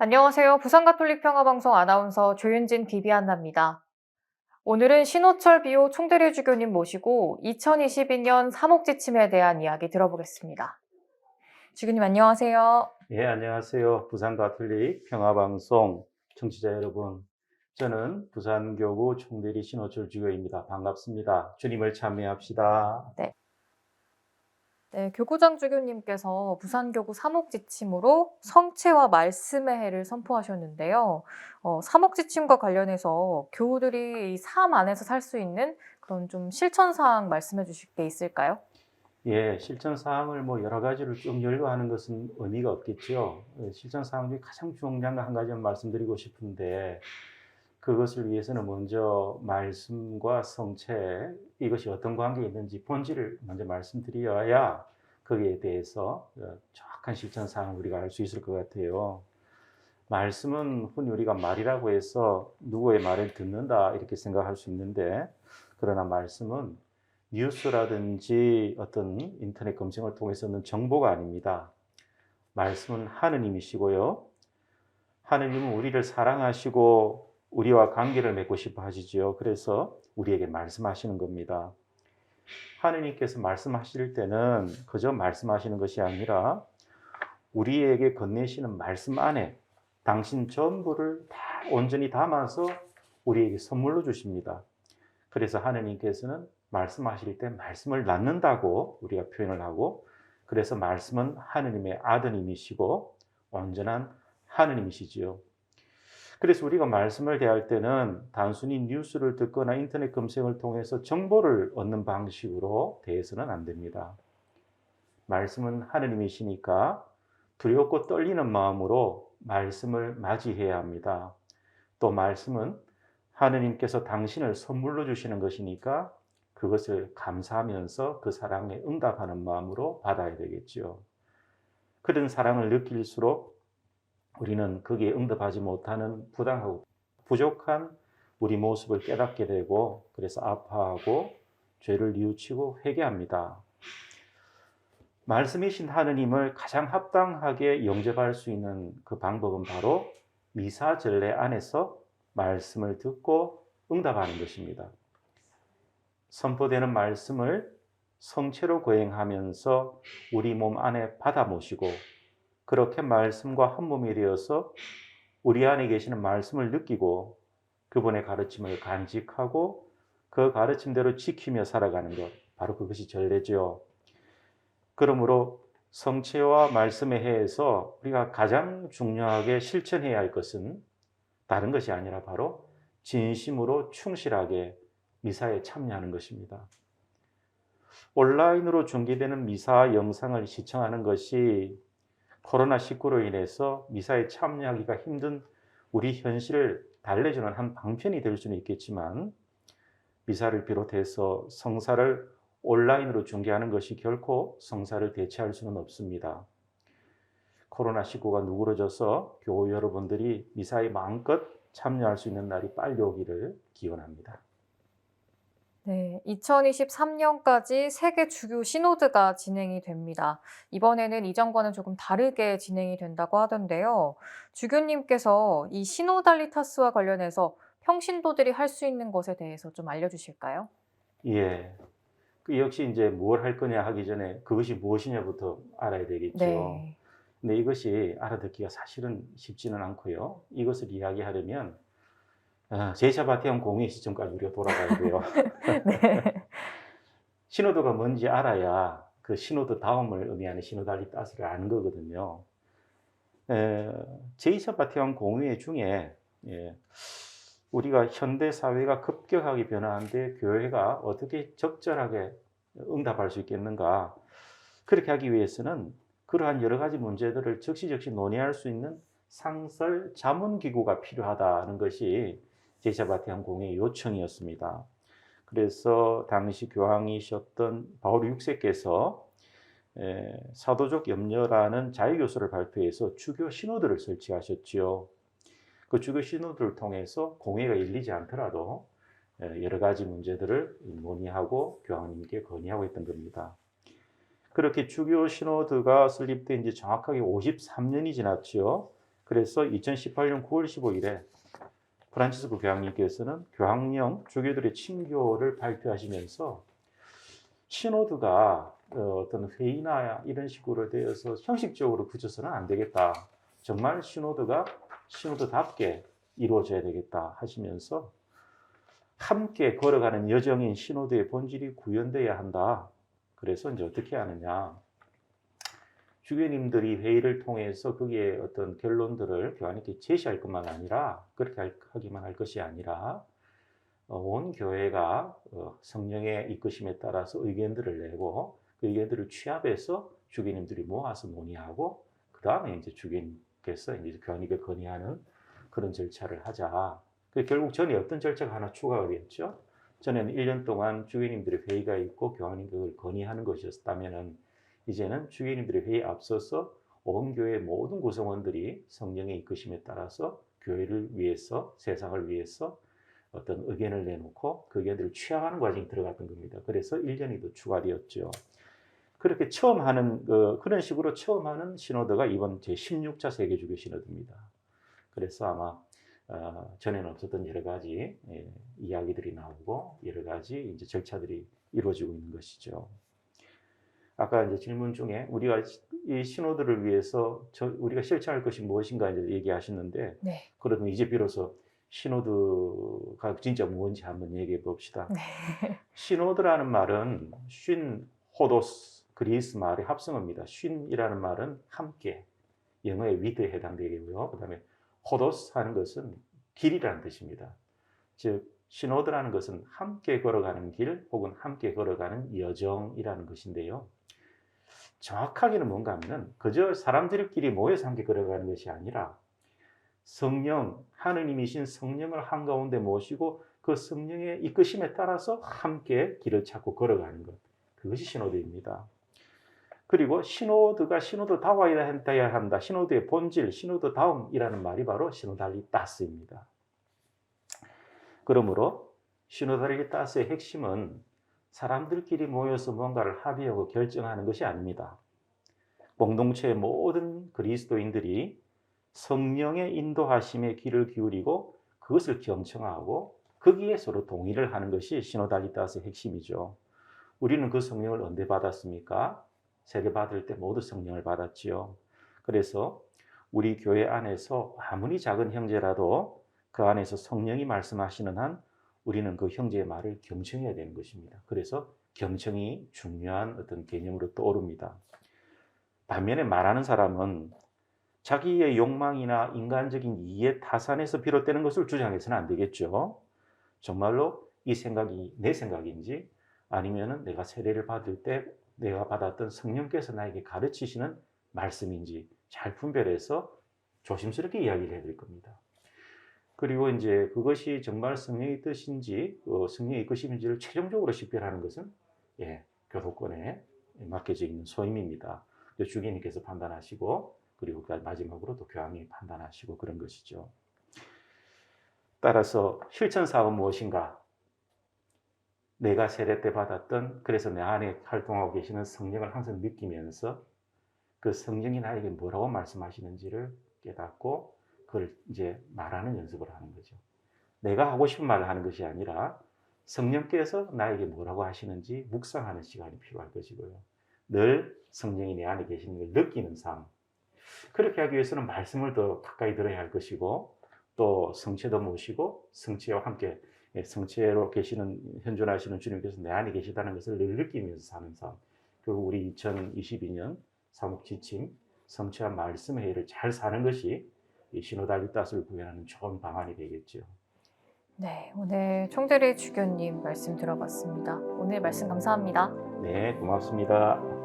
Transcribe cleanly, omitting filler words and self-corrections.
안녕하세요. 부산가톨릭평화방송 아나운서 조윤진 비비안나입니다. 오늘은 신호철 비호 총대리 주교님 모시고 2022년 사목지침에 대한 이야기 들어보겠습니다. 주교님 안녕하세요. 예, 안녕하세요. 부산가톨릭 평화방송 청취자 여러분. 저는 부산교구 총대리 신호철 주교입니다. 반갑습니다. 주님을 참여합시다. 네, 교구장 주교님께서 부산교구 사목지침으로 성체와 말씀의 해를 선포하셨는데요. 사목지침과 관련해서 교우들이 이 삶 안에서 살 수 있는 그런 좀 실천사항 말씀해 주실 게 있을까요? 예, 실천 사항을 여러 가지를 쭉 연구하는 것은 의미가 없겠죠. 실천 사항 중에 가장 중요한 거 한 가지만 말씀드리고 싶은데, 그것을 위해서는 먼저 말씀과 성체, 이것이 어떤 관계에 있는지 본질을 먼저 말씀드려야 거기에 대해서 정확한 실천 사항을 우리가 알 수 있을 것 같아요. 말씀은 흔히 우리가 말이라고 해서 누구의 말을 듣는다 이렇게 생각할 수 있는데, 그러나 말씀은 뉴스라든지 어떤 인터넷 검색을 통해서 얻는 정보가 아닙니다. 말씀은 하느님이시고요. 하느님은 우리를 사랑하시고 우리와 관계를 맺고 싶어 하시지요. 그래서 우리에게 말씀하시는 겁니다. 하느님께서 말씀하실 때는 그저 말씀하시는 것이 아니라 우리에게 건네시는 말씀 안에 당신 전부를 다 온전히 담아서 우리에게 선물로 주십니다. 그래서 하느님께서는 말씀하실 때 말씀을 낳는다고 우리가 표현을 하고, 그래서 말씀은 하느님의 아드님이시고 온전한 하느님이시지요. 그래서 우리가 말씀을 대할 때는 단순히 뉴스를 듣거나 인터넷 검색을 통해서 정보를 얻는 방식으로 대해서는 안 됩니다. 말씀은 하느님이시니까 두렵고 떨리는 마음으로 말씀을 맞이해야 합니다. 또 말씀은 하느님께서 당신을 선물로 주시는 것이니까 그것을 감사하면서 그 사랑에 응답하는 마음으로 받아야 되겠죠. 그런 사랑을 느낄수록 우리는 거기에 응답하지 못하는 부당하고 부족한 우리 모습을 깨닫게 되고, 그래서 아파하고 죄를 뉘우치고 회개합니다. 말씀이신 하느님을 가장 합당하게 영접할 수 있는 그 방법은 바로 미사 전례 안에서 말씀을 듣고 응답하는 것입니다. 선포되는 말씀을 성체로 거행하면서 우리 몸 안에 받아 모시고, 그렇게 말씀과 한 몸이 되어서 우리 안에 계시는 말씀을 느끼고 그분의 가르침을 간직하고 그 가르침대로 지키며 살아가는 것, 바로 그것이 전례죠. 그러므로 성체와 말씀의 해에서 우리가 가장 중요하게 실천해야 할 것은 다른 것이 아니라 바로 진심으로 충실하게 미사에 참여하는 것입니다. 온라인으로 중계되는 미사 영상을 시청하는 것이 코로나19로 인해서 미사에 참여하기가 힘든 우리 현실을 달래주는 한 방편이 될 수는 있겠지만, 미사를 비롯해서 성사를 온라인으로 중계하는 것이 결코 성사를 대체할 수는 없습니다. 코로나19가 누그러져서 교우 여러분들이 미사에 마음껏 참여할 수 있는 날이 빨리 오기를 기원합니다. 네, 2023년까지 세계 주교 시노드가 진행이 됩니다. 이번에는 이전과는 조금 다르게 진행이 된다고 하던데요. 주교님께서 이 시노달리타스와 관련해서 평신도들이 할 수 있는 것에 대해서 좀 알려주실까요? 예. 그 역시 이제 뭘 할 거냐 하기 전에 그것이 무엇이냐부터 알아야 되겠죠. 네. 근데 이것이 알아듣기가 사실은 쉽지는 않고요. 이것을 이야기하려면 제자 바티칸 공의 시점까지 우리가 돌아가야 돼요. 네. 신호도가 뭔지 알아야 그 신호도 다음을 의미하는 시노달리타스를 아는 거거든요. 제2차 바티칸 공의 중에 우리가 현대 사회가 급격하게 변화하는데 교회가 어떻게 적절하게 응답할 수 있겠는가? 그렇게 하기 위해서는 그러한 여러 가지 문제들을 적시적시 논의할 수 있는 상설 자문기구가 필요하다는 것이 제2차 바티칸 공의의 요청이었습니다. 그래서 당시 교황이셨던 바울 6세께서 사도적 염려라는 자유교서를 발표해서 주교 신호들을 설치하셨지요. 그 주교 신호들을 통해서 공회가 열리지 않더라도 여러 가지 문제들을 논의하고 교황님께 건의하고 있던 겁니다. 그렇게 주교 신호드가 설립된 지 정확하게 53년이 지났지요. 그래서 2018년 9월 15일에 프란치스코 교황님께서는 교황령 주교들의 친교를 발표하시면서 시노드가 어떤 회의나 이런 식으로 되어서 형식적으로 그쳐서는 안 되겠다. 정말 시노드가 시노드답게 이루어져야 되겠다 하시면서 함께 걸어가는 여정인 시노드의 본질이 구현돼야 한다. 그래서 이제 어떻게 하느냐. 주교님들이 회의를 통해서 거기에 어떤 결론들을 교황님께 제시할 것만 아니라 그렇게 하기만 할 것이 아니라 온 교회가 성령의 이끄심에 따라서 의견들을 내고 그 의견들을 취합해서 주교님들이 모아서 논의하고 그 다음에 이제 주교님께서 이제 교황님께 건의하는 그런 절차를 하자. 결국 전에 어떤 절차가 하나 추가가 되었죠. 전에는 1년 동안 주교님들의 회의가 있고 교황님 그걸 건의하는 것이었다면은 이제는 주교님들의 회의에 앞서서 온 교회 모든 구성원들이 성령의 이끄심에 따라서 교회를 위해서 세상을 위해서 어떤 의견을 내놓고 그 의견들을 취합하는 과정이 들어갔던 겁니다. 그래서 1년이 더 추가되었죠. 그렇게 처음 하는 그런 식으로 처음 하는 시노드가 이번 제16차 세계주교 시노드입니다. 그래서 아마 전에는 없었던 여러 가지 이야기들이 나오고 여러 가지 이제 절차들이 이루어지고 있는 것이죠. 아까 이제 질문 중에 우리가 이 시노드를 위해서 우리가 실천할 것이 무엇인가 이제 얘기하셨는데, 네. 그러면 이제 비로소 시노드가 진짜 뭔지 한번 얘기해 봅시다. 네. 시노드라는 말은 쉰, 호도스, 그리스 말의 합성어입니다. 쉰이라는 말은 함께, 영어의 with에 해당되고요. 그 다음에 호도스 하는 것은 길이라는 뜻입니다. 즉 시노드라는 것은 함께 걸어가는 길 혹은 함께 걸어가는 여정이라는 것인데요. 정확하게는 뭔가 하면은 그저 사람들끼리 모여서 함께 걸어가는 것이 아니라 성령, 하느님이신 성령을 한가운데 모시고 그 성령의 이끄심에 따라서 함께 길을 찾고 걸어가는 것. 그것이 시노드입니다. 그리고 시노드가 시노드다워야 한다. 시노드의 본질, 시노드다움이라는 말이 바로 시노달리타스입니다. 그러므로 시노달리타스의 핵심은 사람들끼리 모여서 뭔가를 합의하고 결정하는 것이 아닙니다. 공동체의 모든 그리스도인들이 성령의 인도하심에 귀를 기울이고 그것을 경청하고 거기에 서로 동의를 하는 것이 시노달리타스의 핵심이죠. 우리는 그 성령을 언제 받았습니까? 세례받을 때 모두 성령을 받았지요. 그래서 우리 교회 안에서 아무리 작은 형제라도 그 안에서 성령이 말씀하시는 한 우리는 그 형제의 말을 경청해야 되는 것입니다. 그래서 경청이 중요한 어떤 개념으로 떠오릅니다. 반면에 말하는 사람은 자기의 욕망이나 인간적인 이해 타산에서 비롯되는 것을 주장해서는 안 되겠죠. 정말로 이 생각이 내 생각인지 아니면은 내가 세례를 받을 때 내가 받았던 성령께서 나에게 가르치시는 말씀인지 잘 분별해서 조심스럽게 이야기를 해야 될 겁니다. 그리고 이제 그것이 정말 성령의 뜻인지 성령의 이끄심인지를 최종적으로 식별하는 것은 교도권에 맡겨져 있는 소임입니다. 주교님께서 판단하시고 그리고 마지막으로 또 교황이 판단하시고 그런 것이죠. 따라서 실천사업은 무엇인가? 내가 세례 때 받았던, 그래서 내 안에 활동하고 계시는 성령을 항상 느끼면서 그 성령이 나에게 뭐라고 말씀하시는지를 깨닫고 그걸 이제 말하는 연습을 하는 거죠. 내가 하고 싶은 말을 하는 것이 아니라 성령께서 나에게 뭐라고 하시는지 묵상하는 시간이 필요할 것이고요. 늘 성령이 내 안에 계시는 걸 느끼는 삶. 그렇게 하기 위해서는 말씀을 더 가까이 들어야 할 것이고 또 성체도 모시고 성체와 함께 성체로 계시는 현존하시는 주님께서 내 안에 계시다는 것을 늘 느끼면서 사는 삶. 결국 우리 2022년 사목지침 성체와 말씀 회의를 잘 사는 것이 이 시노달리타스를 구현하는 좋은 방안이 되겠죠. 네, 오늘 총대리 주교님 말씀 들어봤습니다. 오늘 말씀 감사합니다. 네, 고맙습니다.